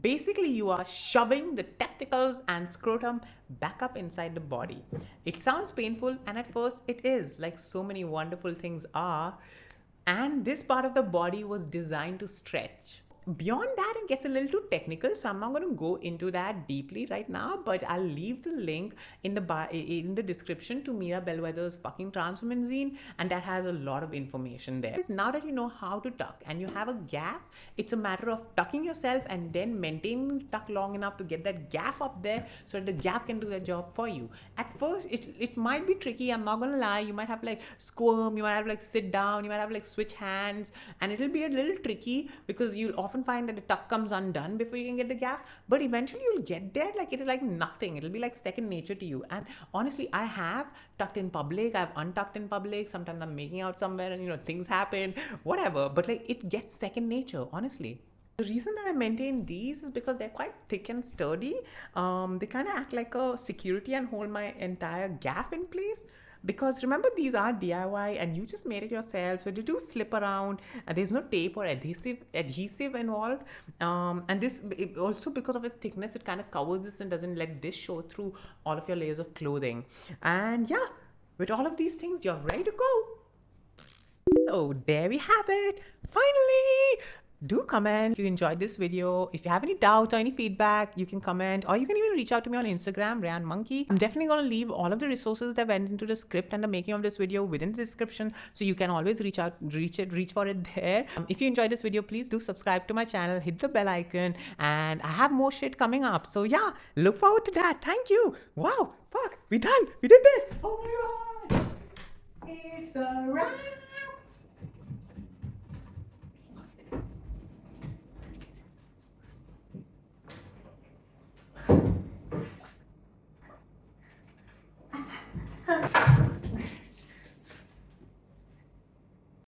Basically, you are shoving the testicles and scrotum back up inside the body. It sounds painful, and at first it is, like so many wonderful things are. And this part of the body was designed to stretch. Beyond that, it gets a little too technical, so I'm not going to go into that deeply right now, but I'll leave the link in the description to Meera Bellwether's fucking Transwomen zine, and that has a lot of information there. Now that you know how to tuck and you have a gaff, it's a matter of tucking yourself and then maintaining the tuck long enough to get that gaff up there so that the gaff can do the job for you. At first, it might be tricky, I'm not going to lie. You might have to like squirm, you might have to like sit down, you might have to like switch hands, and it'll be a little tricky because you'll often find that the tuck comes undone before you can get the gaff, but eventually you'll get there. Like it is like nothing. It'll be like second nature to you. And honestly, I have tucked in public, I've untucked in public. Sometimes I'm making out somewhere and things happen, whatever, but like it gets second nature, honestly. The reason that I maintain these is because they're quite thick and sturdy. They kind of act like a security and hold my entire gaff in place. Because remember, these are DIY and you just made it yourself, so they do slip around and there's no tape or adhesive involved. And this also, because of its thickness, it kind of covers this and doesn't let this show through all of your layers of clothing. And yeah, with all of these things, you're ready to go. So there we have it. Finally! Do comment if you enjoyed this video. If you have any doubts or any feedback, you can comment, or you can even reach out to me on Instagram, Rayyan Monkey. I'm definitely going to leave all of the resources that went into the script and the making of this video within the description, so you can always reach for it there. If you enjoyed this video, please do subscribe to my channel, hit the bell icon, and I have more shit coming up. So yeah, look forward to that. Thank you. Wow, fuck, we done. We did this. Oh my god. It's a wrap.